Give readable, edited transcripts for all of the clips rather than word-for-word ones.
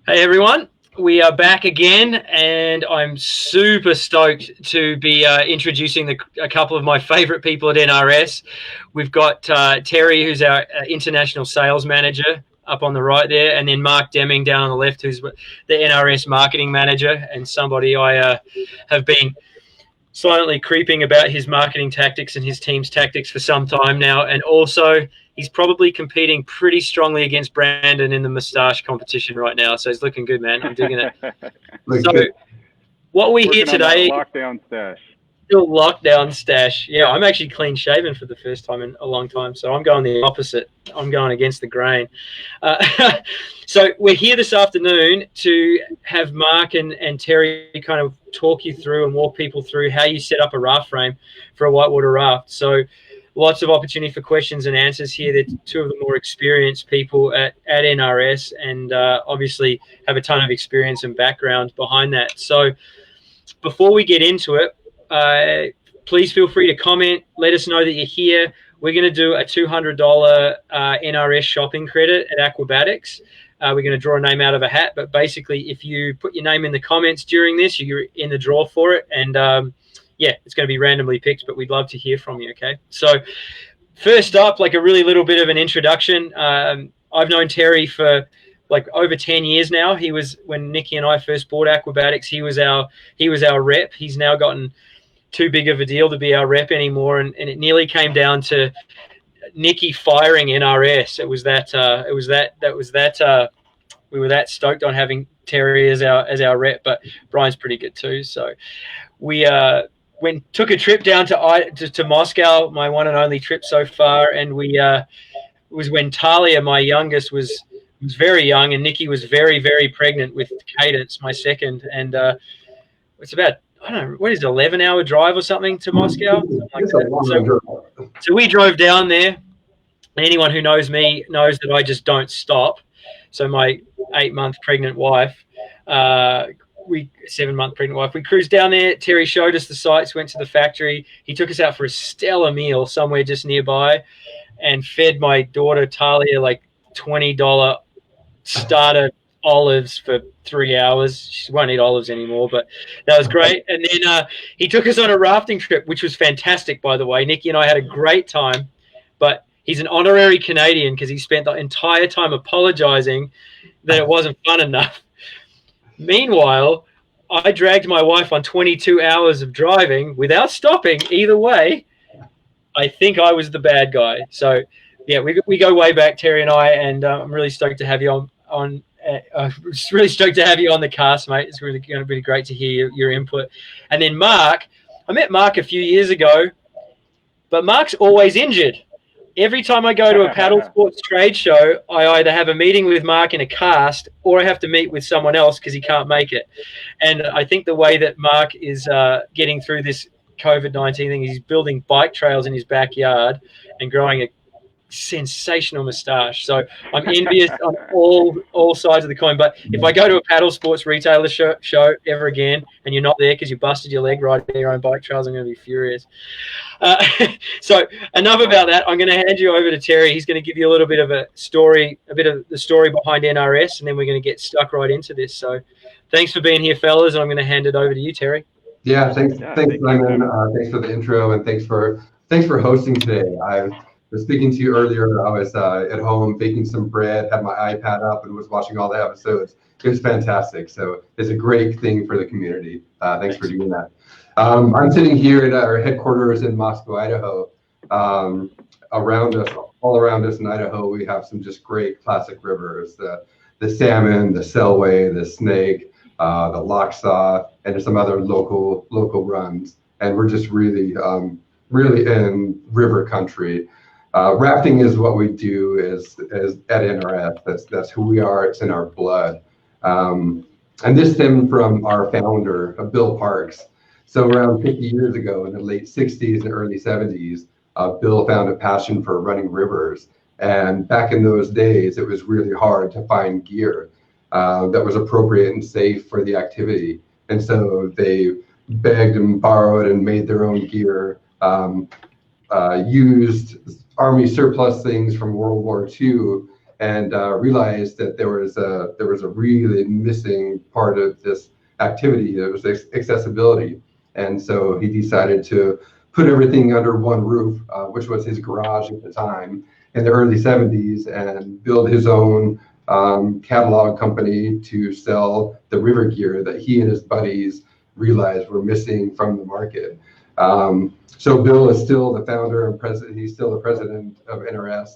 Hey everyone, we are back again, and I'm super stoked to be introducing a couple of my favorite people at NRS. We've got Terry, who's our international sales manager, up on the right there, and then Mark Deming down on the left, who's the NRS marketing manager, and somebody I have been silently creeping about his marketing tactics and his team's tactics for some time now. And also, he's probably competing pretty strongly against Brandon in the moustache competition right now. So he's looking good, man. I'm digging it. So what we hear today, lockdown stash. Still lockdown stash. Yeah, I'm actually clean shaven for the first time in a long time. So I'm going the opposite. I'm going against the grain. So we're here this afternoon to have Mark and Terry kind of talk you through and walk people through how you set up a raft frame for a whitewater raft. So lots of opportunity for questions and answers here. They're two of the more experienced people at NRS, and obviously have a ton of experience and background behind that. So before we get into it, please feel free to comment. Let us know that you're here. We're going to do a $200 NRS shopping credit at Aquabatics. We're going to draw a name out of a hat, but basically if you put your name in the comments during this, you're in the draw for it. And yeah, it's going to be randomly picked, but we'd love to hear from you, okay? So first up, like a really little bit of an introduction. I've known Terry for like over 10 years now. He was, when Nikki and I first bought Aquabatics, he was our rep. He's now gotten too big of a deal to be our rep anymore, and it nearly came down to Nikki firing NRS. We were that stoked on having Terry as our rep, but Brian's pretty good too. So we took a trip down to Moscow, my one and only trip so far, and it was when Talia, my youngest, was very young, and Nikki was very, very pregnant with Cadence, my second, and it's about, I don't know, what is it, 11-hour drive or something to Moscow? So we drove down there. Anyone who knows me knows that I just don't stop. So my 8-month pregnant wife, 7-month pregnant wife, we cruised down there. Terry showed us the sights, went to the factory. He took us out for a stellar meal somewhere just nearby and fed my daughter Talia like $20 starter olives for 3 hours. She won't eat olives anymore, but that was great. And then he took us on a rafting trip, which was fantastic, by the way. Nikki and I had a great time, but he's an honorary Canadian because he spent the entire time apologizing that it wasn't fun enough. Meanwhile, I dragged my wife on 22 hours of driving without stopping either way. I think I was the bad guy. So yeah, we go way back, Terry and I, and I'm really stoked to have you on really stoked to have you on the cast, mate. It's really going to be great to hear your input. And then Mark, I met Mark a few years ago, but Mark's always injured. Every time I go to a paddle sports trade show, I either have a meeting with Mark in a cast or I have to meet with someone else because he can't make it. And I think the way that Mark is getting through this COVID-19 thing, he's building bike trails in his backyard and growing a sensational moustache. So I'm envious on all sides of the coin. But if I go to a paddle sports retailer show ever again and you're not there because you busted your leg riding your own bike trails, I'm going to be furious. So enough about that. I'm going to hand you over to Terry. He's going to give you a little bit of a story, a bit of the story behind NRS, and then we're going to get stuck right into this. So thanks for being here, fellas, and I'm going to hand it over to you, Terry. Yeah, thanks, Simon. Thanks for the intro, and thanks for hosting today. I was speaking to you earlier. I was at home baking some bread, had my iPad up, and was watching all the episodes. It was fantastic. So it's a great thing for the community. Thanks for doing that. I'm sitting here at our headquarters in Moscow, Idaho. All around us in Idaho, we have some just great classic rivers: the Salmon, the Selway, the Snake, the Locksaw, and some other local runs. And we're just really in river country. Rafting is what we do is at NRS. That's who we are. It's in our blood. And this stemmed from our founder, Bill Parks. So around 50 years ago, in the late 60s and early 70s, Bill found a passion for running rivers. And back in those days, it was really hard to find gear that was appropriate and safe for the activity. And so they begged and borrowed and made their own gear, used Army surplus things from World War II, and realized that there was a really missing part of this activity. It was accessibility, and so he decided to put everything under one roof, which was his garage at the time in the early 70s, and build his own catalog company to sell the river gear that he and his buddies realized were missing from the market. So Bill is still the founder and president. He's still the president of NRS.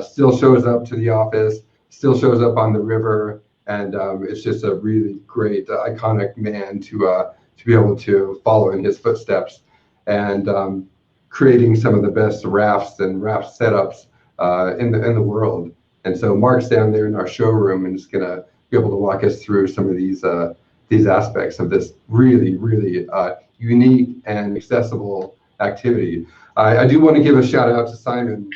Still shows up to the office. Still shows up on the river, and it's just a really great, iconic man to be able to follow in his footsteps, and creating some of the best rafts and raft setups in the world. And so Mark's down there in our showroom and is gonna be able to walk us through some of these aspects of this really, really unique and accessible activity. I do want to give a shout out to Simon.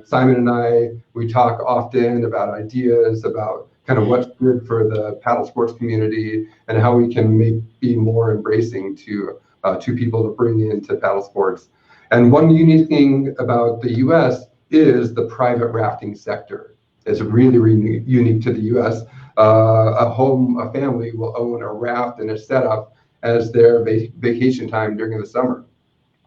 Simon and we talk often about ideas, about kind of what's good for the paddle sports community and how we can be more embracing to people to bring into paddle sports. And one unique thing about the US is the private rafting sector. It's really, really unique to the US. A family will own a raft and a setup as their vacation time during the summer.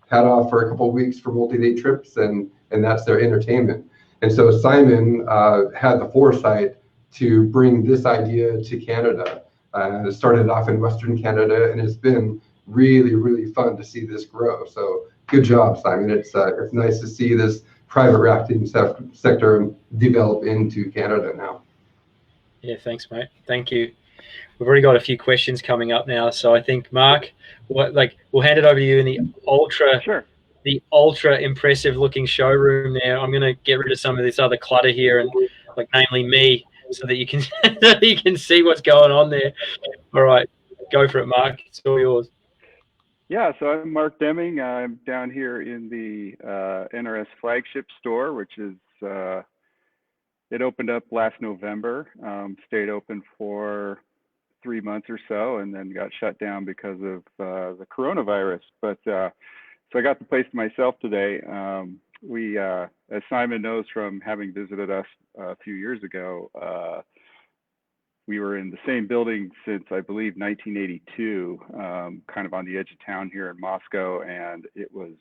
Head off for a couple of weeks for multi-day trips, and that's their entertainment. And so Simon had the foresight to bring this idea to Canada. It started off in Western Canada, and it's been really, really fun to see this grow. So good job, Simon. It's nice to see this private rafting sector develop into Canada now. Yeah, thanks, mate. Thank you. We've already got a few questions coming up now, so I think Mark, we'll hand it over to you in the ultra impressive looking showroom there. I'm going to get rid of some of this other clutter here, and namely me, so that you can see what's going on there. All right, go for it, Mark. It's all yours. Yeah, so I'm Mark Deming. I'm down here in the NRS flagship store, which is it opened up last November. Stayed open for 3 months or so, and then got shut down because of the coronavirus. But so I got the place to myself today. We, as Simon knows from having visited us a few years ago, we were in the same building since, I believe, 1982, kind of on the edge of town here in Moscow, and it was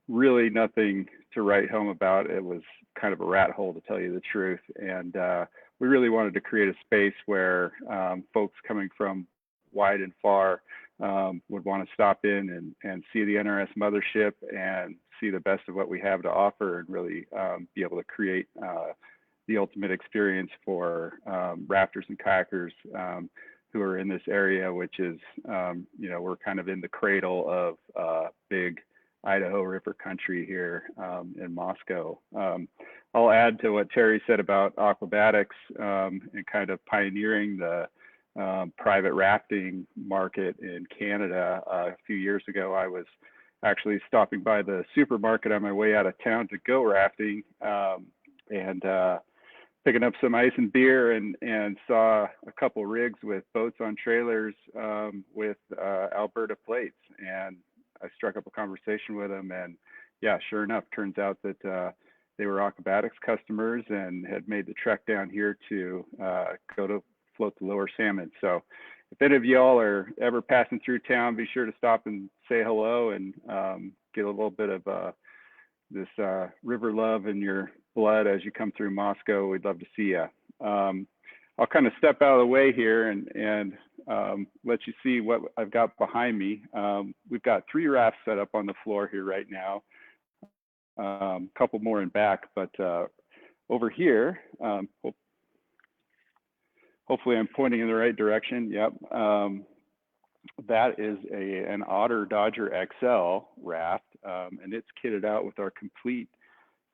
really nothing to write home about. It was kind of a rat hole, to tell you the truth, and we really wanted to create a space where folks coming from wide and far would want to stop in and see the NRS mothership and see the best of what we have to offer, and really be able to create the ultimate experience for rafters and kayakers who are in this area, which is, we're kind of in the cradle of big Idaho River country here in Moscow. I'll add to what Terry said about Aquabatics and kind of pioneering the private rafting market in Canada. A few years ago, I was actually stopping by the supermarket on my way out of town to go rafting, and picking up some ice and beer, and saw a couple rigs with boats on trailers with Alberta plates. And I struck up a conversation with them, and yeah, sure enough, turns out that they were Aquabatics customers and had made the trek down here to go to float the lower salmon. So if any of y'all are ever passing through town, be sure to stop and say hello and get a little bit of this river love in your blood as you come through Moscow. We'd love to see you. I'll kind of step out of the way here and let you see what I've got behind me. We've got 3 rafts set up on the floor here right now, a couple more in back, but over here, hopefully I'm pointing in the right direction. Yep. That is an Otter Dodger XL raft, and it's kitted out with our complete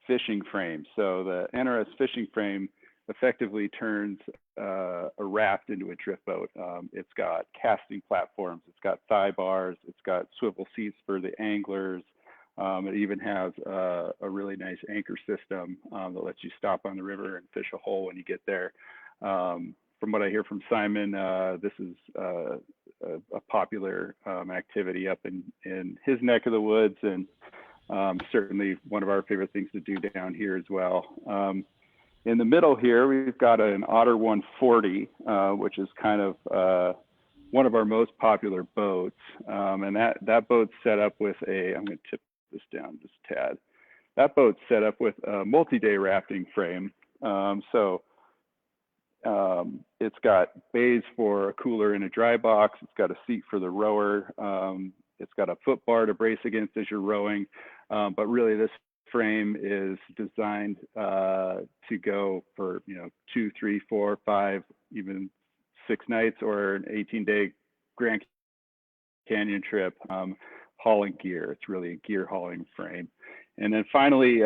fishing frame. So the NRS fishing frame effectively turns a raft into a drift boat. It's got casting platforms, it's got thigh bars, it's got swivel seats for the anglers. It even has a really nice anchor system that lets you stop on the river and fish a hole when you get there. From what I hear from Simon, this is a popular activity up in his neck of the woods, and certainly one of our favorite things to do down here as well. In the middle here, we've got an Otter 140, which is kind of one of our most popular boats. And that boat's set up with I'm going to tip this down just a tad. That boat's set up with a multi-day rafting frame. It's got bays for a cooler in a dry box. It's got a seat for the rower. It's got a foot bar to brace against as you're rowing. But really, this frame is designed to go for 2, 3, 4, 5, even 6 nights, or an 18-day Grand Canyon trip hauling gear. It's really a gear hauling frame. And then finally,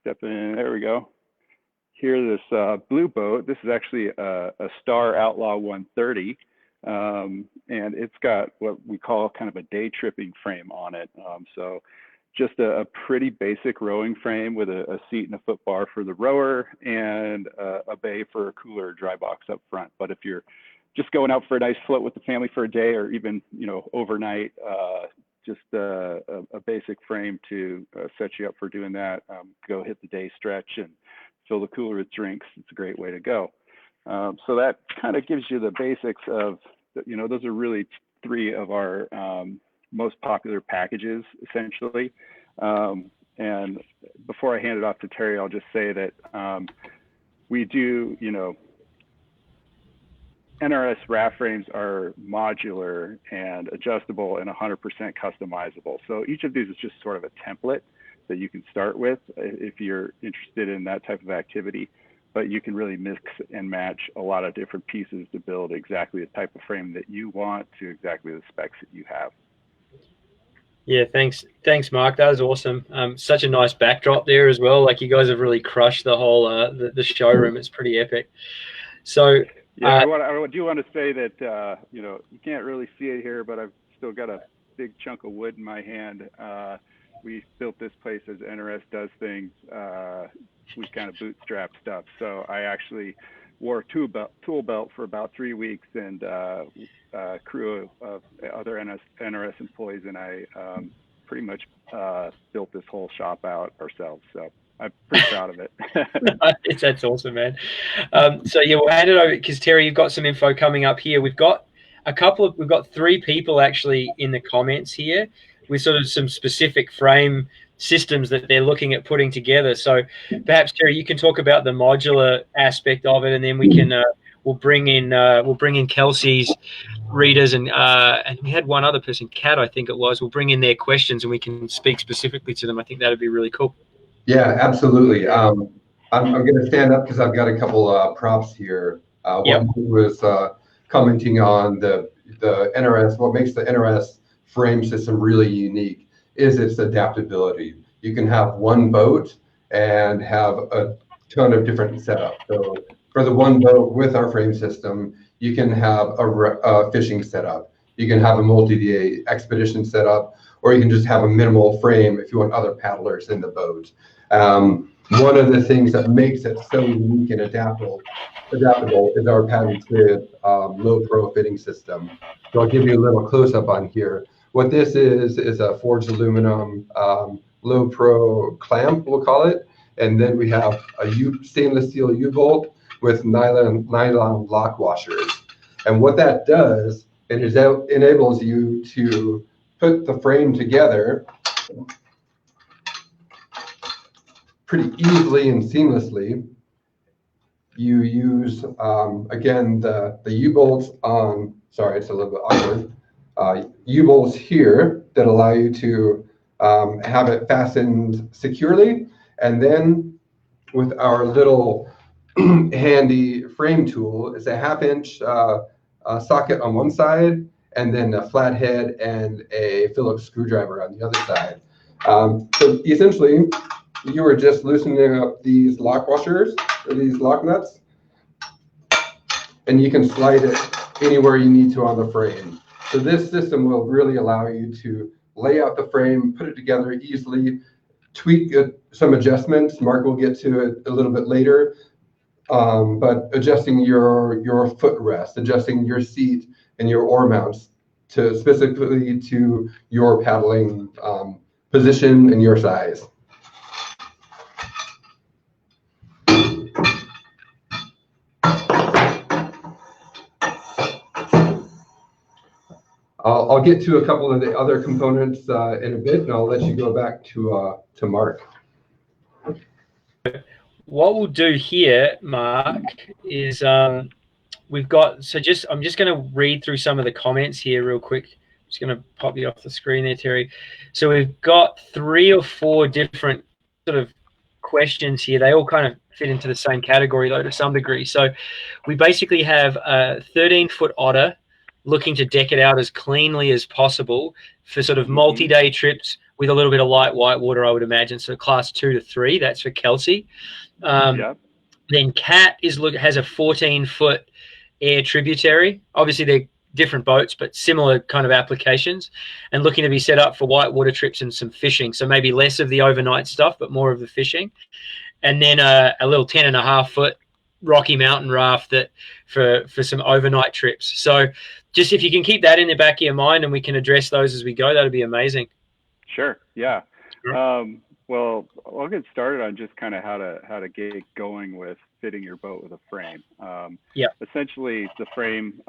step in. There we go. Here, this blue boat. This is actually a Star Outlaw 130. And it's got what we call kind of a day tripping frame on it. So just a pretty basic rowing frame with a seat and a foot bar for the rower, and a bay for a cooler dry box up front. But if you're just going out for a nice float with the family for a day, or even overnight, just a basic frame to set you up for doing that. Go hit the day stretch and fill the cooler with drinks. It's a great way to go. So that kind of gives you the basics of, those are really 3 of our most popular packages, essentially. And before I hand it off to Terry, I'll just say that we do, NRS raft frames are modular and adjustable and 100% customizable. So each of these is just sort of a template that you can start with if you're interested in that type of activity. But you can really mix and match a lot of different pieces to build exactly the type of frame that you want to exactly the specs that you have. Yeah, thanks, Mark. That was awesome. Such a nice backdrop there as well. Like, you guys have really crushed the whole the showroom. It's pretty epic. So yeah, I do want to say that you can't really see it here, but I've still got a big chunk of wood in my hand. We built this place as NRS does things. We kind of bootstrap stuff. So I actually wore a tool belt for about 3 weeks, and a crew of other NRS employees and I pretty much built this whole shop out ourselves. So I'm pretty proud of it. That's awesome, man. So yeah, we'll hand it over, because Terry, you've got some info coming up here. We've got 3 people actually in the comments here with sort of some specific frame systems that they're looking at putting together. So perhaps, Terry, you can talk about the modular aspect of it, and then we can we'll bring in Kelsey's readers, and we had one other person, Kat, I think it was. We'll bring in their questions and we can speak specifically to them. I think that'd be really cool. Yeah, absolutely. I'm going to stand up because I've got a couple props here. Yep. One was commenting on the NRS. What makes the NRS frame system really unique is its adaptability. You can have one boat and have a ton of different setups. So for the one boat with our frame system, you can have a fishing setup. You can have a multi-day expedition setup, or you can just have a minimal frame if you want other paddlers in the boat. One of the things that makes it so unique and adaptable is our patented low pro fitting system. So I'll give you a little close up on here. What this is a forged aluminum low pro clamp, we'll call it. And then we have a stainless steel U-bolt with nylon lock washers. And what that does, it enables you to put the frame together pretty easily and seamlessly. You use, again, the U-bolts on, sorry, it's a little bit awkward, U-bolts here that allow you to have it fastened securely. And then with our little handy frame tool, it's a 1/2-inch socket on one side, and then a flathead and a Phillips screwdriver on the other side. So essentially, you are just loosening up these lock washers, or these lock nuts, and you can slide it anywhere you need to on the frame. So this system will really allow you to lay out the frame, put it together easily, tweak some adjustments. Mark will get to it a little bit later, but adjusting your footrest, adjusting your seat and your oar mounts to specifically to your paddling position and your size. I'll get to a couple of the other components in a bit, and I'll let you go back to Mark. What we'll do here, Mark, is we've got, I'm just going to read through some of the comments here real quick. I'm just going to pop you off the screen there, Terry. So we've got 3 or 4 different sort of questions here. They all kind of fit into the same category, though, to some degree. So we basically have a 13-foot otter looking to deck it out as cleanly as possible for sort of multi-day trips with a little bit of light whitewater, I would imagine. So class 2 to 3, that's for Kelsey. Then Kat has a 14-foot air tributary. Obviously, they're different boats, but similar kind of applications, and looking to be set up for whitewater trips and some fishing. So maybe less of the overnight stuff, but more of the fishing. And then a little 10.5-foot Rocky Mountain raft that for some overnight trips. So just if you can keep that in the back of your mind and we can address those as we go, that'd be amazing. Sure. Yeah. Well, I'll get started on just kind of how to get going with fitting your boat with a frame. Essentially, the frame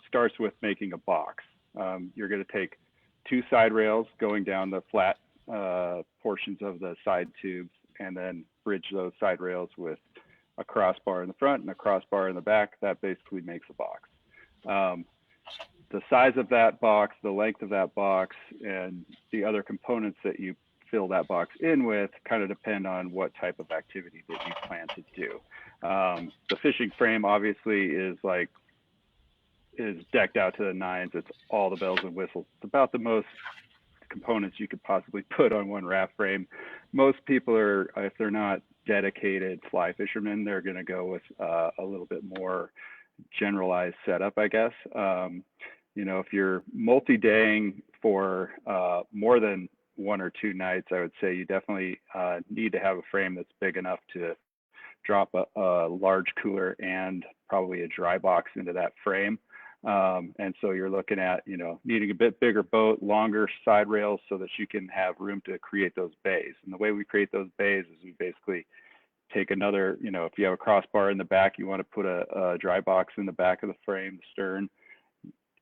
starts with making a box. You're going to take 2 side rails going down the flat portions of the side tubes, and then bridge those side rails with a crossbar in the front and a crossbar in the back. That basically makes a box. The size of that box, the length of that box, and the other components that you fill that box in with kind of depend on what type of activity that you plan to do. The fishing frame obviously is decked out to the nines. It's all the bells and whistles. It's about the most components you could possibly put on one raft frame. Most people are, if they're not dedicated fly fishermen, they're going to go with a little bit more generalized setup, I guess. If you're multi-daying for more than 1 or 2 nights, I would say you definitely need to have a frame that's big enough to drop a large cooler and probably a dry box into that frame. And so you're looking at, needing a bit bigger boat, longer side rails so that you can have room to create those bays. And the way we create those bays is we basically take another, if you have a crossbar in the back, you want to put a dry box in the back of the frame, the stern,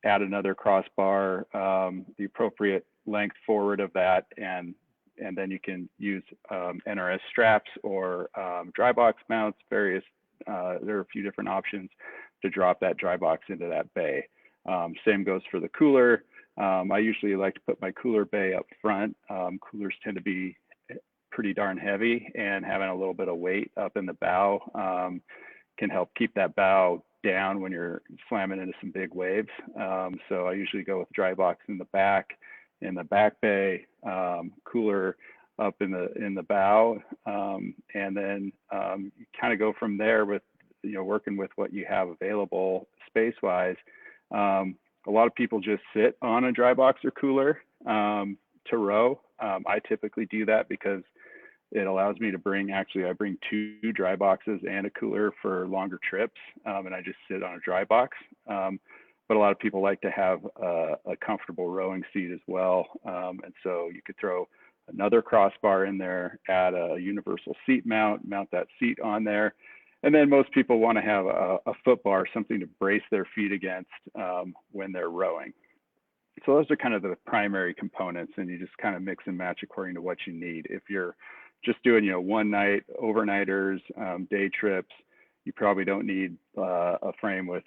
add another crossbar, the appropriate length forward of that, and then you can use NRS straps or dry box mounts, there are a few different options to drop that dry box into that bay. Same goes for the cooler. I usually like to put my cooler bay up front. Coolers tend to be pretty darn heavy, and having a little bit of weight up in the bow can help keep that bow down when you're slamming into some big waves. So I usually go with dry box in the back bay, cooler up in the bow, and then you kind of go from there with working with what you have available space wise. A lot of people just sit on a dry box or cooler to row. I typically do that because it allows me to I bring 2 dry boxes and a cooler for longer trips, and I just sit on a dry box. But a lot of people like to have a comfortable rowing seat as well. And so you could throw another crossbar in there, add a universal seat mount that seat on there. And then most people want to have a foot bar, something to brace their feet against when they're rowing. So those are kind of the primary components, and you just kind of mix and match according to what you need. If you're just doing, one night, overnighters, day trips, you probably don't need a frame with,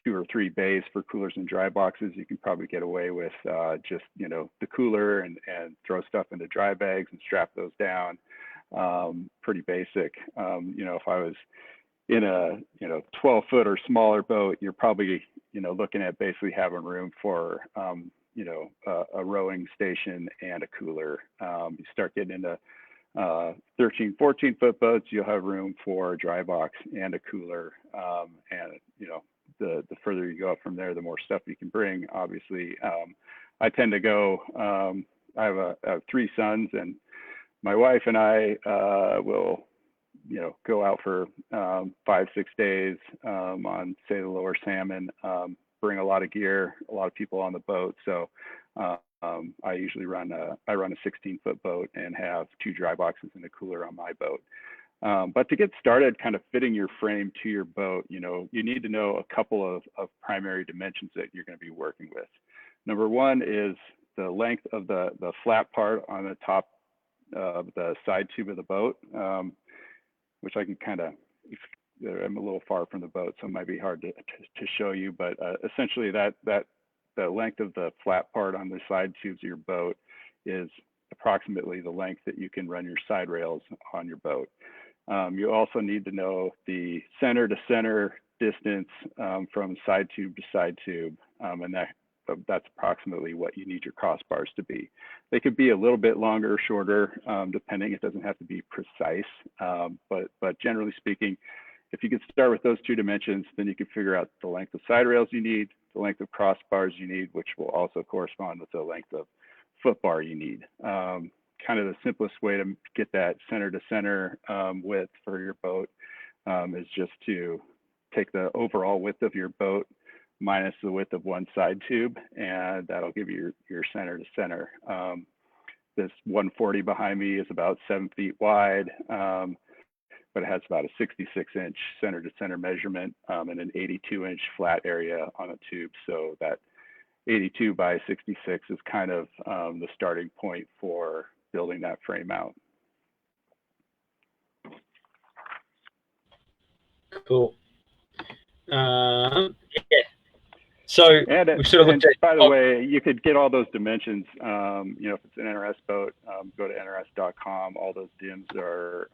2 or 3 bays for coolers and dry boxes. You can probably get away with just, the cooler and throw stuff into dry bags and strap those down. Pretty basic. If I was in a 12-foot or smaller boat, you're probably looking at basically having room for a rowing station and a cooler. You start getting into 13, 14-foot boats, you'll have room for a dry box and a cooler. And the further you go up from there, the more stuff you can bring. Obviously, I tend to go. I have 3 sons, and my wife and I will go out for 5-6 days on, say, the lower salmon, bring a lot of gear, a lot of people on the boat. So I usually run a 16-foot boat and have 2 dry boxes and a cooler on my boat. But to get started kind of fitting your frame to your boat, you need to know a couple of primary dimensions that you're going to be working with. Number one is the length of the flat part on the top of the side tube of the boat, which I can kind of, I'm a little far from the boat, so it might be hard to show you, but essentially the length of the flat part on the side tubes of your boat is approximately the length that you can run your side rails on your boat. You also need to know the center to center distance from side tube to side tube, and that's approximately what you need your crossbars to be. They could be a little bit longer or shorter, depending. It doesn't have to be precise, but generally speaking, if you could start with those two dimensions, then you can figure out the length of side rails you need, the length of crossbars you need, which will also correspond with the length of foot bar you need. Kind of the simplest way to get that center to center width for your boat is just to take the overall width of your boat minus the width of one side tube, and that'll give you your center to center. This 140 behind me is about 7 feet wide, but it has about a 66-inch center to center measurement and an 82-inch flat area on a tube. So that 82 by 66 is kind of the starting point for building that frame out. Cool. Yeah. So we've sort of looked at. By the way, you could get all those dimensions. You know, if it's an NRS boat, go to nrs.com. All those dims are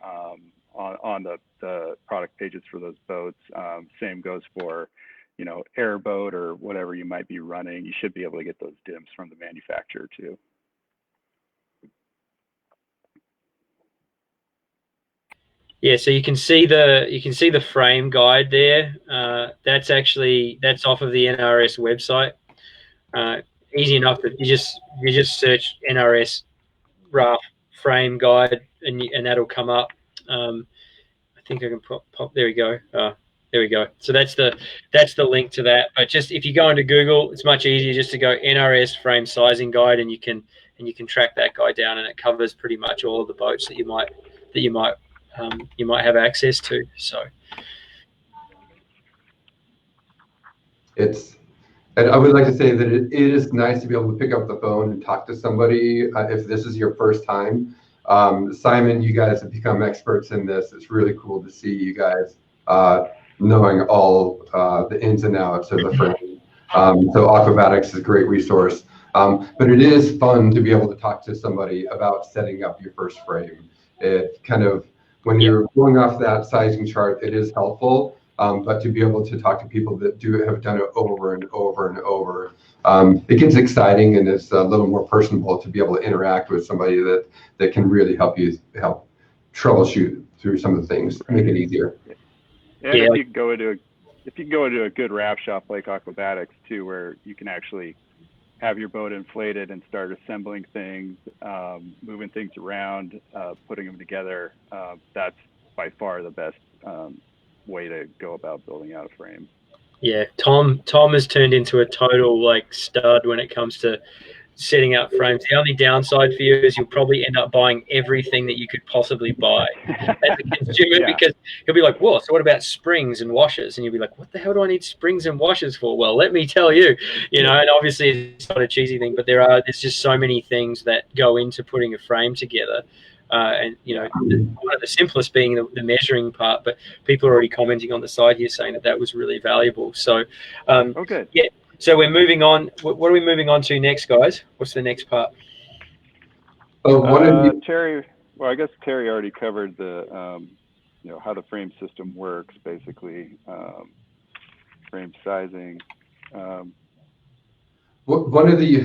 on the product pages for those boats. Same goes for, you know, airboat or whatever you might be running. You should be able to get those dims from the manufacturer too. Yeah, so you can see the frame guide there. That's off of the NRS website. Easy enough that you just search NRS Raft frame guide and that'll come up. I think I can pop. There we go. There we go. So that's the link to that. But just if you go into Google, it's much easier just to go NRS frame sizing guide, and you can track that guide down, and it covers pretty much all of the boats that you might have access to. So and I would like to say that it is nice to be able to pick up the phone and talk to somebody if this is your first time. Simon, you guys have become experts in this. It's really cool to see you guys knowing all the ins and outs of the frame. So Aquabatics is a great resource. But it is fun to be able to talk to somebody about setting up your first frame. It kind of, when you're going off that sizing chart, it is helpful, but to be able to talk to people that have done it over and over and over, it gets exciting, and it's a little more personable to be able to interact with somebody that can really help troubleshoot through some of the things, make it easier. And if you can go into a good raft shop like Aquabatics too, where you can actually have your boat inflated and start assembling things, moving things around, putting them together, that's by far the best way to go about building out a frame. Yeah, Tom has turned into a total stud when it comes to setting up frames. The only downside for you is you'll probably end up buying everything that you could possibly buy as a consumer, because you'll be like, whoa, so what about springs and washers? And you'll be like, what the hell do I need springs and washers for? Well, let me tell you, and obviously it's not a cheesy thing, but there's just so many things that go into putting a frame together. And one of the simplest being the measuring part, but people are already commenting on the side here saying that was really valuable. So, okay. Yeah. So we're moving on. What are we moving on to next, guys? What's the next part? Terry. Well, I guess Terry already covered the, how the frame system works, basically, frame sizing.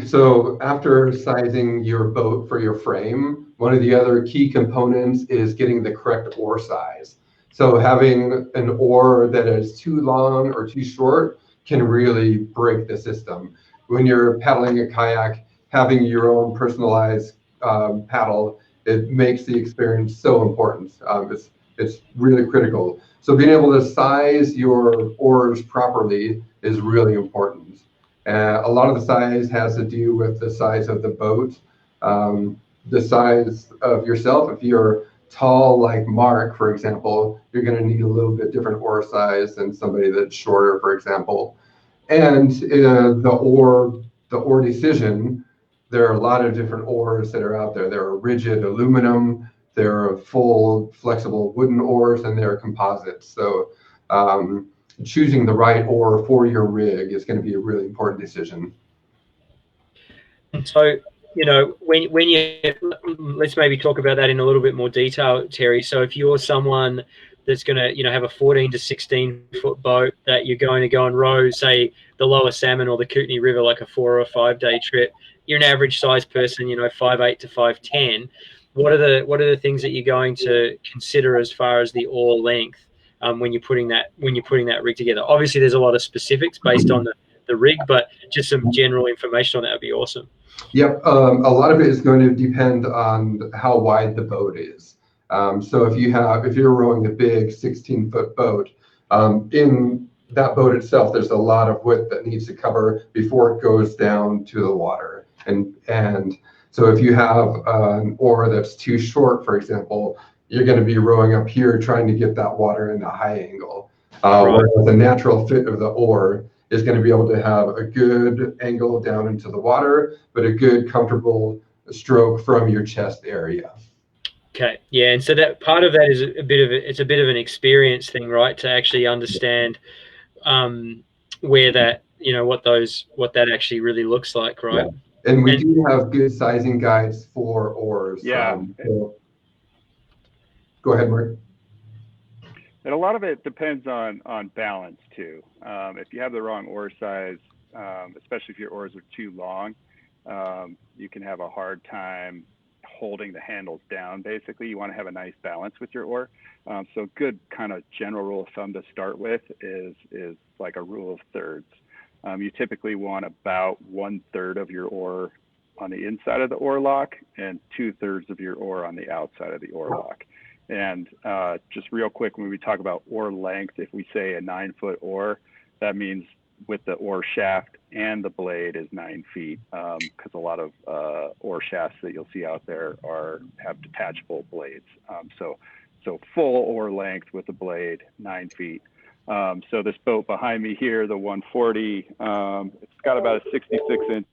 So after sizing your boat for your frame, one of the other key components is getting the correct oar size. So having an oar that is too long or too short can really break the system. When you're paddling a kayak, having your own personalized paddle, it makes the experience so important. It's really critical. So being able to size your oars properly is really important. A lot of the size has to do with the size of the boat, the size of yourself. If you're tall like Mark, for example, you're going to need a little bit different oar size than somebody that's shorter, for example. And the the oar decision, there are a lot of different oars that are out there. There are rigid aluminum, there are full flexible wooden oars, and there are composites. So choosing the right oar for your rig is going to be a really important decision. And so, you know, when you, let's maybe talk about that in a little bit more detail, Terry. So if you're someone that's going to, you know, have a 14 to 16 foot boat that you're going to go and row, say the Lower Salmon or the Kootenay River, like a 4 or 5 day trip, you're an average size person, you know, 5'8" to 5'10". What are the things that you're going to consider as far as the oar length when you're putting that rig together? Obviously, there's a lot of specifics based on the rig, but just some general information on that would be awesome. Yep, a lot of it is going to depend on how wide the boat is. So if you're rowing a big 16-foot boat, in that boat itself, there's a lot of width that needs to cover before it goes down to the water. And so if you have an oar that's too short, for example, you're going to be rowing up here trying to get that water in a high angle. Whereas the natural fit of the oar is going to be able to have a good angle down into the water, but a good comfortable stroke from your chest area. Okay, yeah, and so that part of that is a bit of an experience thing, right? To actually understand where that, you know, what that actually really looks like, right? Yeah. And we do have good sizing guides for oars. Yeah. So go ahead, Mark. And a lot of it depends on balance too. If you have the wrong oar size, especially if your oars are too long, you can have a hard time holding the handles down. Basically, you want to have a nice balance with your oar. So good kind of general rule of thumb to start with is like a rule of thirds. You typically want about 1/3 of your oar on the inside of the oar lock and 2/3 of your oar on the outside of the oar lock. And just real quick, when we talk about oar length, if we say a 9-foot oar, that means with the oar shaft and the blade is 9 feet, because a lot of oar shafts that you'll see out there have detachable blades. So full oar length with the blade, 9 feet. So this boat behind me here, the 140, it's got about a 66-inch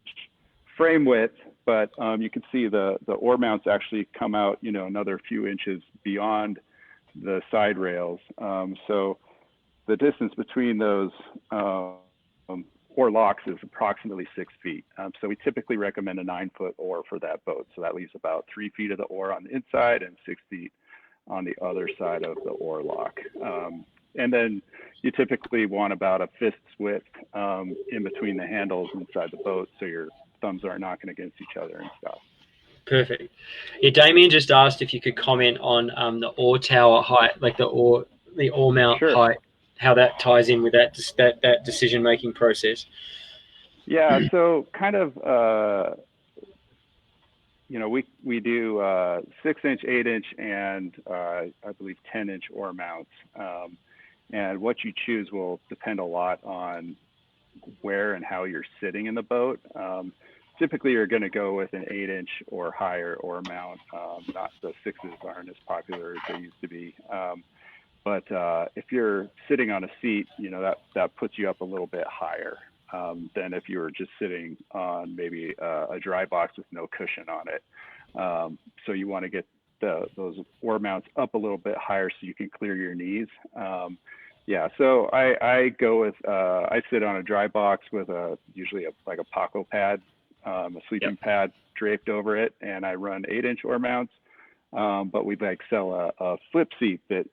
frame width, but you can see the oar mounts actually come out, you know, another few inches beyond the side rails. So the distance between those oar locks is approximately 6 feet. So we typically recommend a 9-foot oar for that boat. So that leaves about 3 feet of the oar on the inside and 6 feet on the other side of the oar lock. And then you typically want about a fist's width in between the handles inside the boat, so your thumbs aren't knocking against each other and stuff. Perfect. Yeah, Damien just asked if you could comment on the oar tower height, like the oar mount height, how that ties in with that decision making process. Yeah, so kind of you know, we do 6-inch, 8-inch, and I believe 10-inch oar mounts. And what you choose will depend a lot on where and how you're sitting in the boat. Typically, you're going to go with an 8-inch or higher oar mount. Not the 6s aren't as popular as they used to be. But if you're sitting on a seat, you know, that puts you up a little bit higher than if you were just sitting on maybe a dry box with no cushion on it. So you want to get those oar mounts up a little bit higher so you can clear your knees. Yeah, so I go with, I sit on a dry box with usually like a Paco pad, a sleeping pad draped over it, and I run 8-inch oar mounts. But we sell a flip seat that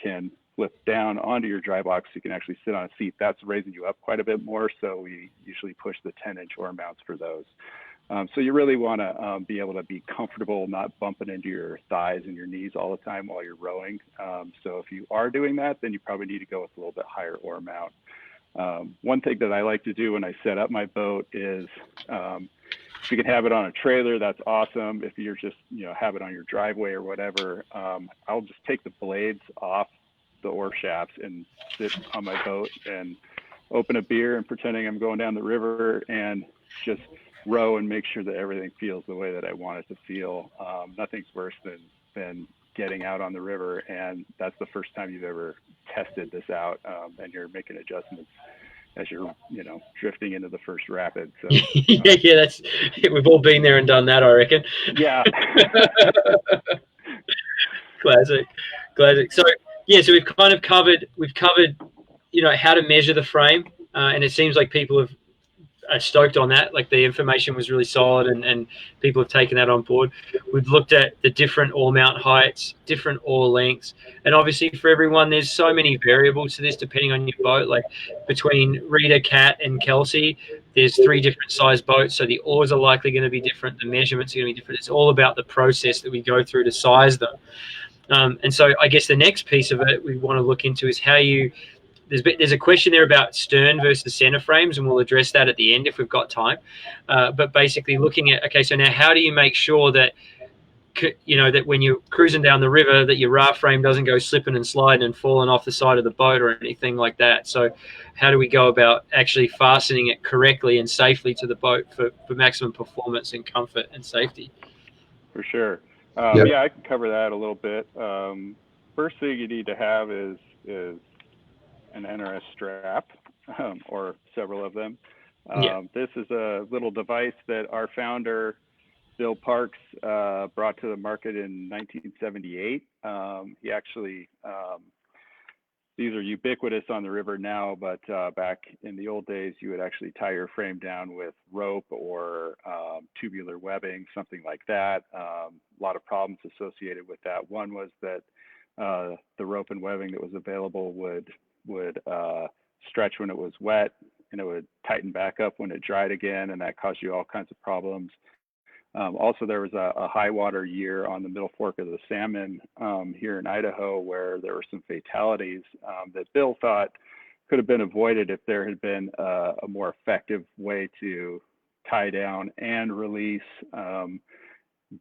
can flip down onto your dry box so you can actually sit on a seat. That's raising you up quite a bit more, so we usually push the 10-inch oar mounts for those. So you really want to be able to be comfortable, not bumping into your thighs and your knees all the time while you're rowing. So if you are doing that, then you probably need to go with a little bit higher oar mount. One thing that I like to do when I set up my boat is if you can have it on a trailer, that's awesome. If you're just, you know, have it on your driveway or whatever, I'll just take the blades off the oar shafts and sit on my boat and open a beer and pretending I'm going down the river and just row and make sure that everything feels the way that I want it to feel. Nothing's worse than getting out on the river and that's the first time you've ever tested this out and you're making adjustments as you're, you know, drifting into the first rapid. So yeah, we've all been there and done that, I reckon. yeah. Classic. So yeah, so we've covered, you know, how to measure the frame, and it seems like people are stoked on that. Like the information was really solid, and people have taken that on board. We've looked at the different oar mount heights, different oar lengths, and obviously for everyone, there's so many variables to this depending on your boat. Like between Rita, Cat, and Kelsey, there's 3 different size boats, so the oars are likely going to be different. The measurements are going to be different. It's all about the process that we go through to size them. And so I guess the next piece of it we want to look into is how you there's a question there about stern versus center frames, and we'll address that at the end if we've got time. But basically looking at, okay, so now how do you make sure that, you know, that when you're cruising down the river that your raft frame doesn't go slipping and sliding and falling off the side of the boat or anything like that? So how do we go about actually fastening it correctly and safely to the boat for maximum performance and comfort and safety? For sure. Yep. Yeah, I can cover that a little bit. First thing you need to have is an NRS strap, or several of them. This is a little device that our founder, Bill Parks, brought to the market in 1978. He actually, these are ubiquitous on the river now, but back in the old days, you would actually tie your frame down with rope or tubular webbing, something like that. A lot of problems associated with that. One was that the rope and webbing that was available would stretch when it was wet, and it would tighten back up when it dried again, and that caused you all kinds of problems. Also, there was a high water year on the Middle Fork of the Salmon here in Idaho where there were some fatalities that Bill thought could have been avoided if there had been a more effective way to tie down and release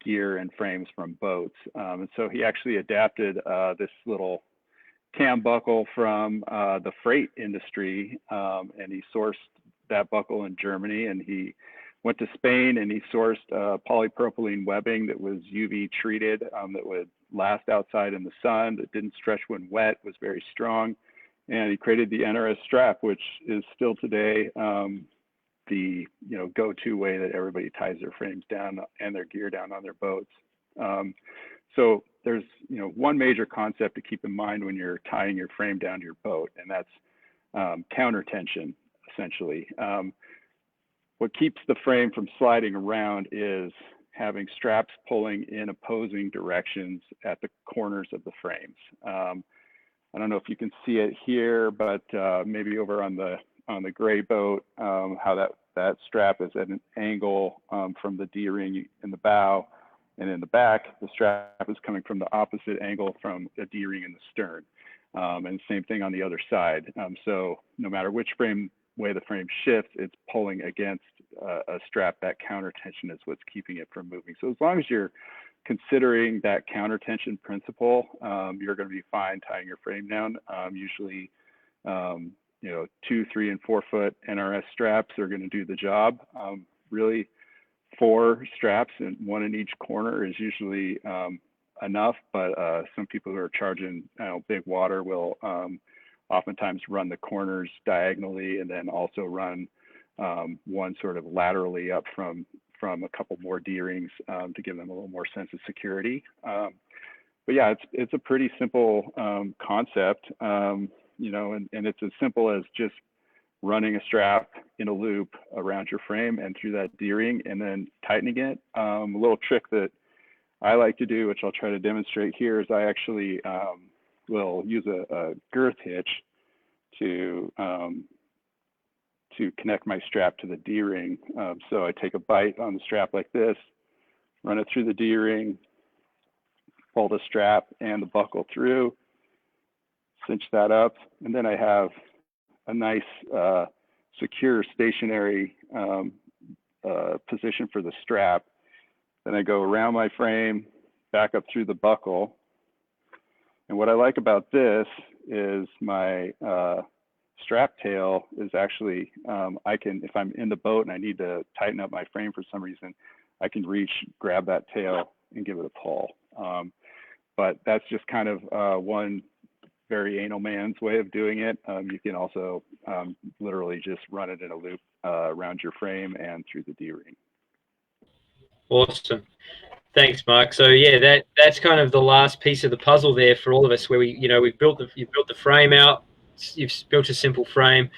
gear and frames from boats. And so he actually adapted this little cam buckle from the freight industry, and he sourced that buckle in Germany, and he went to Spain and he sourced polypropylene webbing that was UV treated, that would last outside in the sun, that didn't stretch when wet, was very strong. And he created the NRS strap, which is still today the go-to way that everybody ties their frames down and their gear down on their boats. So there's one major concept to keep in mind when you're tying your frame down to your boat, and that's counter tension, essentially. What keeps the frame from sliding around is having straps pulling in opposing directions at the corners of the frames. I don't know if you can see it here, but maybe over on the gray boat, how that strap is at an angle from the D-ring in the bow, and in the back, the strap is coming from the opposite angle from the D-ring in the stern. And same thing on the other side. So no matter which way the frame shifts, it's pulling against a strap. That counter tension is what's keeping it from moving. So as long as you're considering that counter tension principle, you're going to be fine tying your frame down. Usually, 2, 3, and 4 foot NRS straps are going to do the job. Really, 4 straps and 1 in each corner is usually enough, but some people who are charging big water will oftentimes run the corners diagonally and then also run one sort of laterally up from a couple more D-rings to give them a little more sense of security. But yeah, it's a pretty simple concept, and it's as simple as just running a strap in a loop around your frame and through that D-ring and then tightening it. A little trick that I like to do, which I'll try to demonstrate here, is I actually will use a girth hitch to connect my strap to the D-ring. So I take a bite on the strap like this, run it through the D-ring, pull the strap and the buckle through, cinch that up, and then I have a nice secure stationary position for the strap. Then I go around my frame, back up through the buckle. And what I like about this is my strap tail is actually, if I'm in the boat and I need to tighten up my frame for some reason, I can reach, grab that tail and give it a pull. But that's just kind of one very anal man's way of doing it. You can also literally just run it in a loop around your frame and through the D-ring. Awesome. Thanks, Mark. So yeah, that's kind of the last piece of the puzzle there for all of us, where you've built the frame out. You've built a simple frame.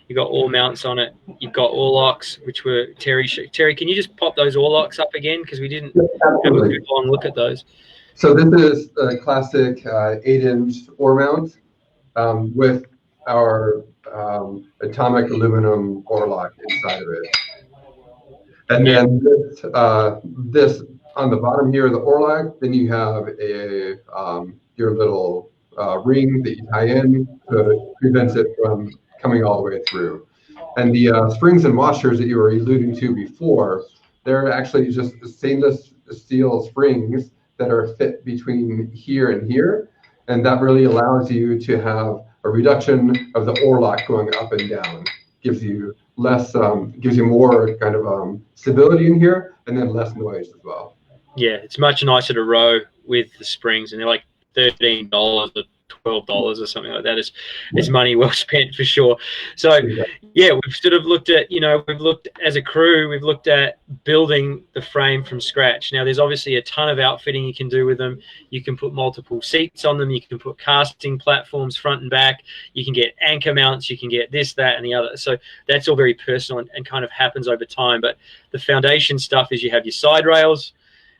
You've got oar mounts on it. You've got oar locks, which were Terry, can you just pop those oar locks up again, because we didn't have a good long look at those. So this is a classic 8-inch oar mount with our atomic aluminum oar lock inside of it. And then this on the bottom here, the oar lock, then you have a your little ring that you tie in to prevent it from coming all the way through. And the springs and washers that you were alluding to before, they're actually just stainless steel springs that are fit between here and here. And that really allows you to have a reduction of the oar lock going up and down. Gives you less, gives you more kind of stability in here, and then less noise as well. Yeah, it's much nicer to row with the springs, and they're like $13 or $12 or something like that. It's money well spent for sure. So yeah, we've sort of looked at, as a crew, we've looked at building the frame from scratch. Now there's obviously a ton of outfitting you can do with them. You can put multiple seats on them. You can put casting platforms front and back. You can get anchor mounts. You can get this, that, and the other. So that's all very personal and kind of happens over time. But the foundation stuff is you have your side rails,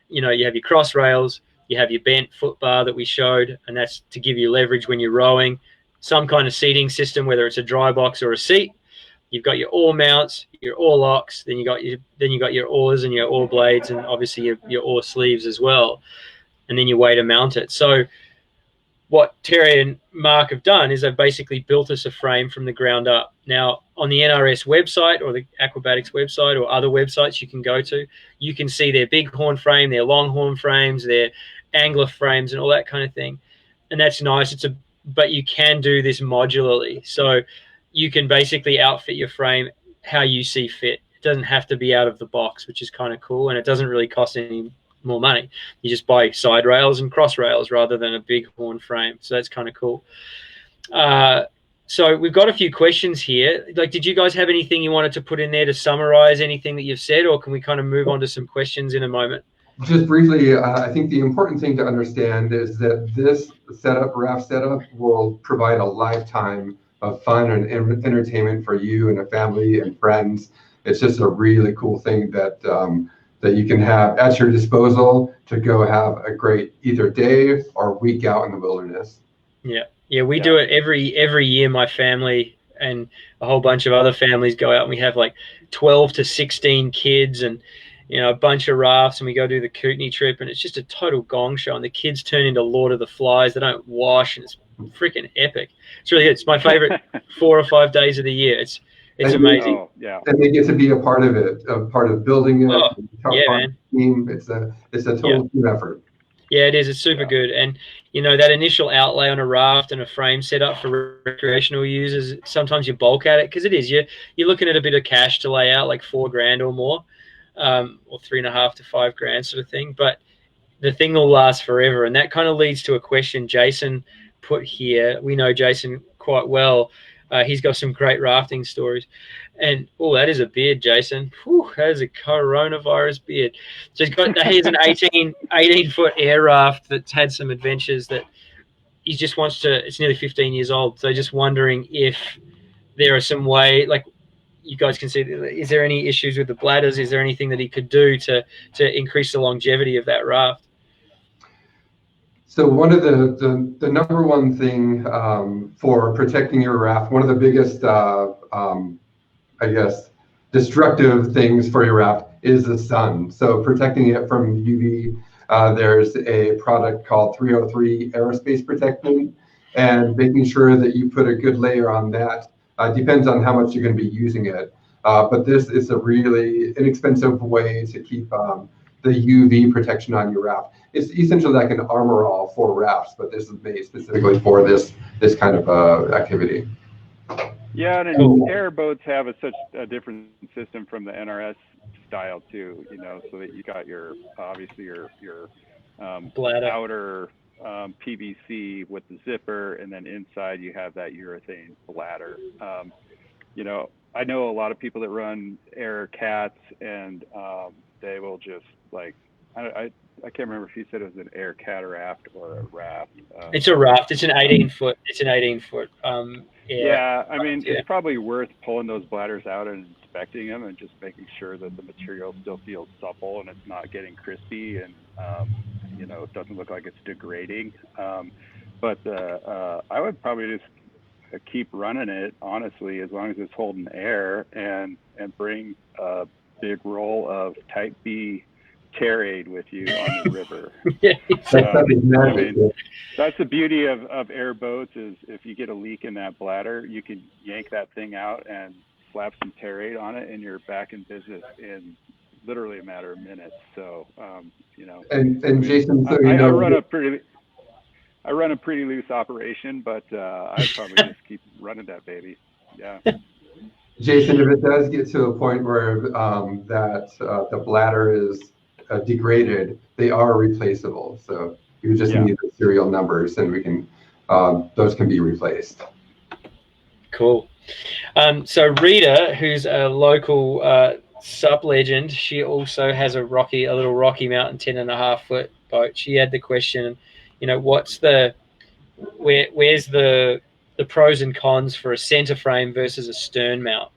you have your cross rails, you have your bent foot bar that we showed, and that's to give you leverage when you're rowing. Some kind of seating system, whether it's a dry box or a seat. You've got your oar mounts, your oar locks, then you got your oars and your oar blades, and obviously your oar sleeves as well, and then your way to mount it. So what Terry and Mark have done is they've basically built us a frame from the ground up. Now, on the NRS website or the Aquabatics website or other websites you can go to, you can see their bighorn frame, their longhorn frames, their angler frames, and all that kind of thing. And that's nice. But you can do this modularly. So you can basically outfit your frame how you see fit. It doesn't have to be out of the box, which is kind of cool. And it doesn't really cost any more money. You just buy side rails and cross rails rather than a big horn frame. So that's kind of cool. So we've got a few questions here. Like, did you guys have anything you wanted to put in there to summarize anything that you've said, or can we kind of move on to some questions in a moment? Just briefly, I think the important thing to understand is that this raft setup will provide a lifetime of fun and entertainment for you and a family and friends. It's just a really cool thing that that you can have at your disposal to go have a great either day or week out in the wilderness. Yeah, we do it every year. My family and a whole bunch of other families go out, and we have like 12 to 16 kids and a bunch of rafts, and we go do the Kootenay trip, and it's just a total gong show, and the kids turn into Lord of the Flies. They don't wash, and it's freaking epic. It's really good. It's my favorite 4 or 5 days of the year. It's amazing. Oh, yeah. And they get to be a part of it, a part of building it. Oh, yeah, man. Team. It's a total team effort. Yeah, it is. It's super good. And, that initial outlay on a raft and a frame set up for recreational users, sometimes you bulk at it because it is. You're looking at a bit of cash to lay out, like $4,000 or more, or $3,500 to $5,000 sort of thing. But the thing will last forever. And that kind of leads to a question Jason put here. We know Jason quite well. He's got some great rafting stories. And, that is a beard, Jason. Whew, that is a coronavirus beard. So he's an 18-foot air raft that's had some adventures that he just wants to – it's nearly 15 years old. So just wondering if there are some way – like you guys can see, is there any issues with the bladders? Is there anything that he could do to increase the longevity of that raft? So one of the number one thing for protecting your raft, one of the biggest, destructive things for your raft is the sun. So protecting it from UV, there's a product called 303 aerospace protectant, and making sure that you put a good layer on that depends on how much you're going to be using it. But this is a really inexpensive way to keep the UV protection on your raft. It's essentially like an armor all for rafts, but this is made specifically for this kind of activity. Yeah, and airboats have such a different system from the NRS style too. So that you got your obviously your bladder. outer PVC with the zipper, and then inside you have that urethane bladder. You know, I know a lot of people that run air cats, and they will just like, I can't remember if he said it was an air cat raft or a raft. It's a raft. It's an 18 foot. It's an 18-foot. Yeah, I mean, it's probably worth pulling those bladders out and inspecting them and just making sure that the material still feels supple and it's not getting crispy and, you know, it doesn't look like it's degrading. But I would probably just keep running it, honestly, as long as it's holding air, and bring a big roll of Type B Terraid with you on the river. Yeah, exactly. I mean, that's the beauty of air boats, is if you get a leak in that bladder, you can yank that thing out and slap some Terraid on it, and you're back in business in literally a matter of minutes. So, you know. And Jason, so I run a pretty loose operation, but I'd probably just keep running that baby. Yeah. Jason, if it does get to a point where the bladder is degraded, they are replaceable. So you just need the serial numbers, and we can those can be replaced. Cool. So Rita, who's a local sup legend, she also has a little Rocky Mountain 10.5-foot boat. She had the question, you know, where's the pros and cons for a center frame versus a stern mount?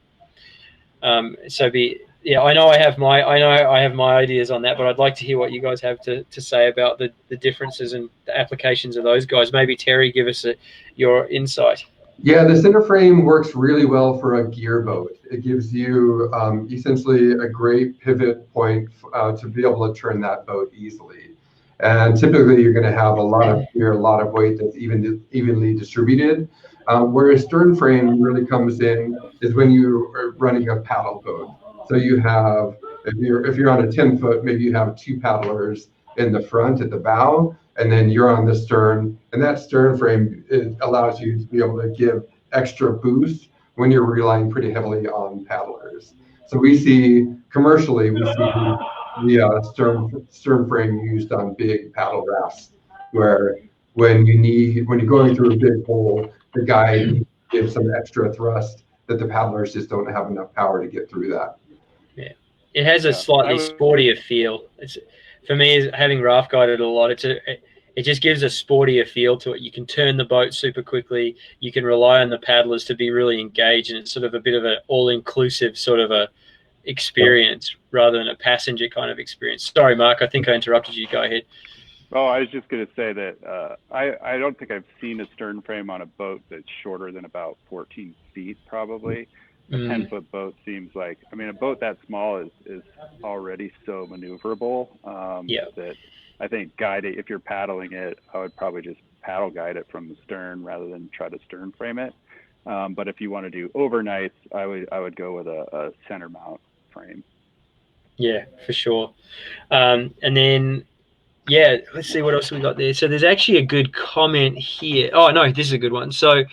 I know I have my ideas on that, but I'd like to hear what you guys have to say about the differences and the applications of those guys. Maybe Terry, give us your insight. Yeah, the center frame works really well for a gear boat. It gives you essentially a great pivot point to be able to turn that boat easily. And typically you're going to have a lot of gear, a lot of weight that's evenly distributed. Where a stern frame really comes in is when you are running a paddle boat. So you have, if you're on a 10-foot, maybe you have 2 paddlers in the front at the bow, and then you're on the stern, and that stern frame allows you to be able to give extra boost when you're relying pretty heavily on paddlers. So we see commercially, the stern frame used on big paddle rafts, where when you're going through a big hole, the guy needs to give some extra thrust that the paddlers just don't have enough power to get through that. Yeah, it has a slightly sportier feel. It's, for me, having raft guided a lot, it just gives a sportier feel to it. You can turn the boat super quickly. You can rely on the paddlers to be really engaged, and it's sort of a bit of an all-inclusive sort of a experience rather than a passenger kind of experience. Sorry, Mark, I think I interrupted you. Go ahead. Oh, I was just going to say that I don't think I've seen a stern frame on a boat that's shorter than about 14 feet, probably. A 10-foot boat seems like, I mean, a boat that small is already so maneuverable that I think if you're paddling it, I would probably just paddle guide it from the stern rather than try to stern frame it. But if you want to do overnights, I would go with a center mount frame. Yeah, for sure. And then, let's see what else we got there. So there's actually a good comment here. Oh, no, this is a good one. So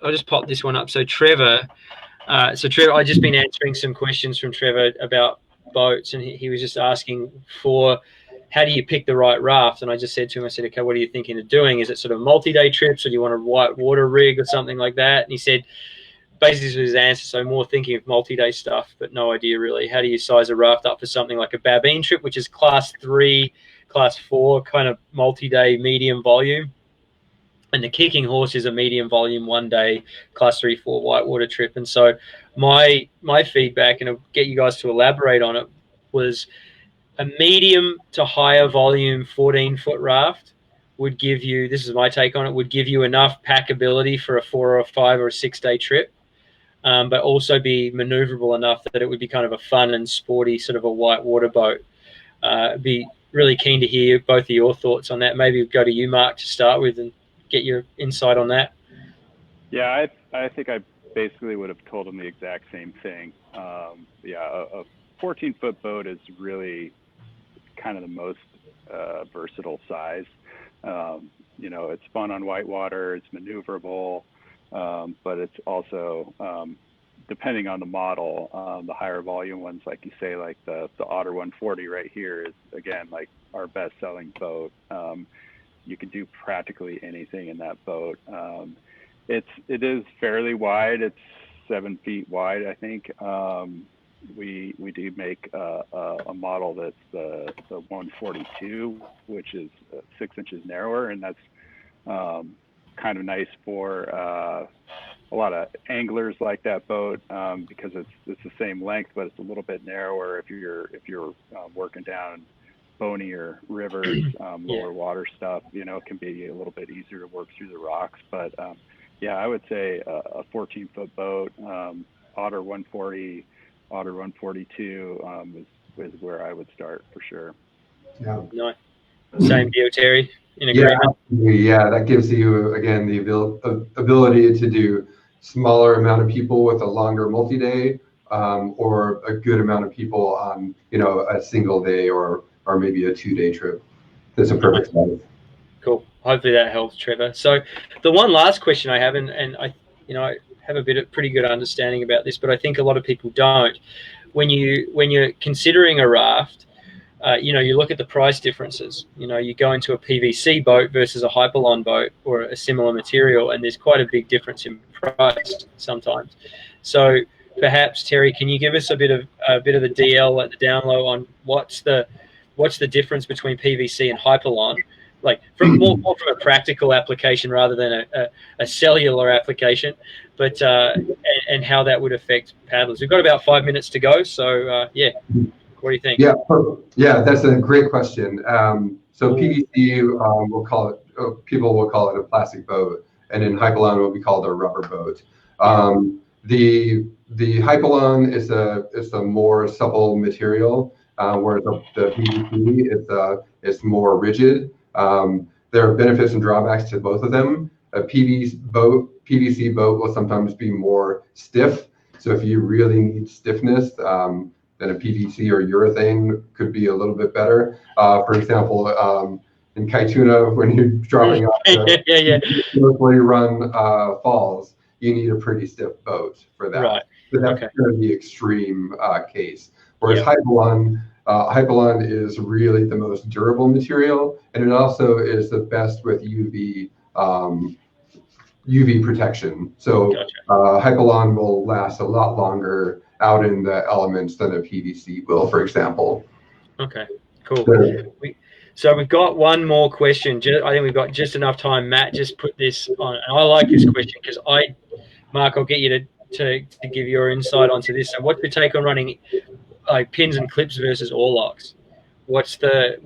I'll just pop this one up. So Trevor, I've just been answering some questions from Trevor about boats, and he was just asking for how do you pick the right raft? And I just said to him, I said, okay, what are you thinking of doing? Is it sort of multi-day trips, or do you want a white water rig or something like that? And he said, basically his answer, so more thinking of multi-day stuff, but no idea really. How do you size a raft up for something like a Babine trip, which is class 3, class 4 kind of multi-day medium volume? And the Kicking Horse is a medium volume 1-day class 3, 4 whitewater trip. And so my feedback, and I'll get you guys to elaborate on it, was a medium to higher volume 14-foot raft would give you, this is my take on it, would give you enough packability for a 4 or a 5 or a 6-day trip, but also be maneuverable enough that it would be kind of a fun and sporty sort of a whitewater boat. Be really keen to hear both of your thoughts on that. Maybe go to you, Mark, to start with and get your insight on that. Yeah, I think I basically would have told him the exact same thing. A 14-foot boat is really kind of the most versatile size. It's fun on whitewater, it's maneuverable, but it's also, depending on the model, the higher volume ones, like you say, like the Otter 140 right here is, again, like our best selling boat. you could do practically anything in that boat. It is fairly wide. It's 7 feet wide, I think. We do make a model that's the 142, which is 6 inches narrower, and that's kind of nice for a lot of anglers like that boat, because it's the same length, but it's a little bit narrower if you're working down bonier rivers, lower water stuff. You know, it can be a little bit easier to work through the rocks. But yeah, I would say a 14-foot boat, Otter 140, Otter 142 is where I would start for sure. Yeah. No. Same deal, Terry. In agreement. Yeah, that gives you again the ability to do smaller amount of people with a longer multi-day, or a good amount of people on, you know, a single day or maybe a 2-day trip. That's a perfect size. Cool. Hopefully that helps, Trevor. So the one last question I have, and I have a pretty good understanding about this, but I think a lot of people don't. When you're considering a raft, you look at the price differences. You go into a PVC boat versus a Hypalon boat or a similar material, and there's quite a big difference in price sometimes. So perhaps, Terry, can you give us a bit of the DL at the down low on what's the difference between PVC and Hypalon, like more from a practical application rather than a cellular application, but and how that would affect paddlers. We've got about 5 minutes to go, so yeah. What do you think? Yeah, that's a great question. So PVC, people will call it a plastic boat, and in Hypalon it will be called a rubber boat. The Hypalon is a more supple material, where the PVC is more rigid. There are benefits and drawbacks to both of them. A PVC boat will sometimes be more stiff. So if you really need stiffness, then a PVC or urethane could be a little bit better. For example, in Kaituna, when you're dropping off mostly run falls, you need a pretty stiff boat for that. Right. But that's going to be extreme case. Whereas Hypalon is really the most durable material, and it also is the best with UV protection. So Hypalon will last a lot longer out in the elements than a PVC will, for example. Okay, cool. So we've got one more question. I think we've got just enough time. Matt just put this on, and I like this question because Mark, I'll get you to give your insight onto this. So what's your take on running like pins and clips versus oar locks? What's the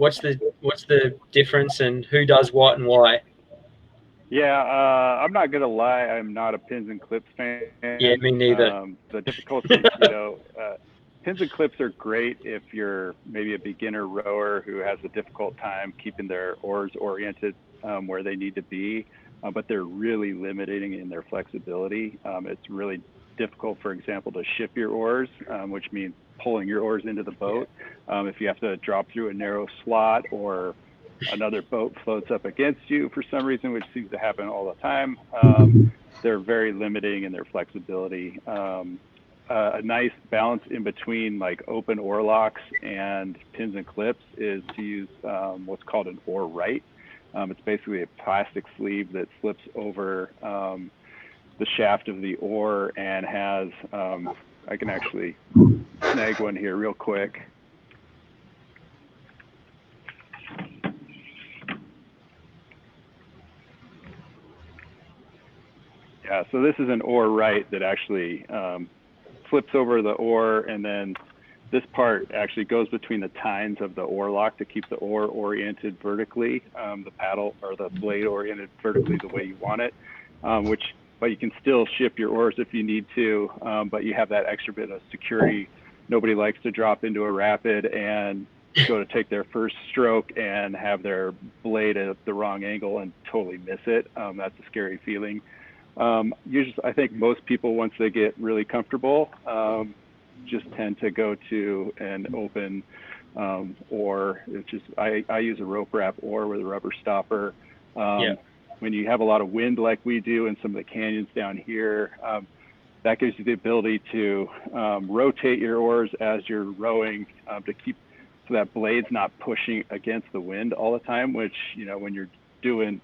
difference, and who does what and why? Yeah, I'm not gonna lie, I'm not a pins and clips fan. Yeah, me neither. The difficulty, pins and clips are great if you're maybe a beginner rower who has a difficult time keeping their oars oriented where they need to be, but they're really limiting in their flexibility. It's really difficult, for example, to ship your oars, which means pulling your oars into the boat. If you have to drop through a narrow slot or another boat floats up against you for some reason, which seems to happen all the time, they're very limiting in their flexibility. A nice balance in between like open oar locks and pins and clips is to use what's called an oar right. It's basically a plastic sleeve that slips over the shaft of the oar and has, I can actually snag one here real quick. Yeah, so this is an oar right that actually flips over the oar, and then this part actually goes between the tines of the oar lock to keep the oar oriented vertically, the paddle or the blade oriented vertically the way you want it, but you can still ship your oars if you need to, but you have that extra bit of security. Nobody likes to drop into a rapid and go to take their first stroke and have their blade at the wrong angle and totally miss it. That's a scary feeling. Usually, I think most people, once they get really comfortable, just tend to go to an open oar. It's just I use a rope wrap oar with a rubber stopper. When you have a lot of wind like we do in some of the canyons down here, that gives you the ability to rotate your oars as you're rowing to keep so that blade's not pushing against the wind all the time, which, when you're doing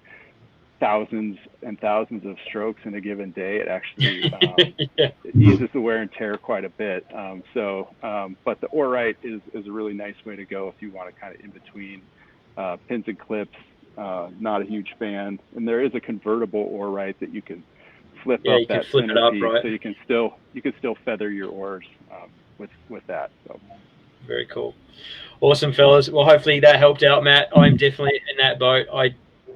thousands and thousands of strokes in a given day, it actually it eases the wear and tear quite a bit. But the Oarite is a really nice way to go if you want to kind of in between pins and clips. Not a huge fan. And there is a convertible Oarite that you can flip up that center piece, right? So you can still feather your oars with that. So very cool. Awesome, fellas. Well, hopefully that helped out, Matt. I'm definitely in that boat. I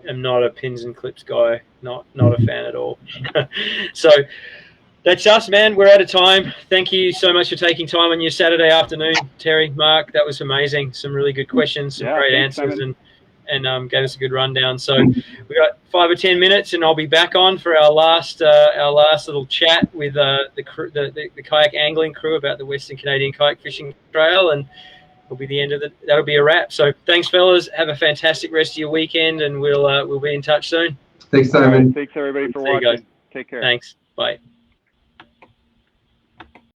am not a pins and clips guy. Not a fan at all. So that's us, man. We're out of time. Thank you so much for taking time on your Saturday afternoon, Terry, Mark. That was amazing. Some really good questions, some great answers, Simon. and gave us a good rundown. So we got 5 or 10 minutes, and I'll be back on for our last little chat with the kayak angling crew about the Western Canadian Kayak Fishing Trail, and will be the end of that'll be a wrap. So thanks, fellas. Have a fantastic rest of your weekend, and we'll be in touch soon. Thanks, Simon. Right, thanks everybody for watching. Take care. Thanks. Bye.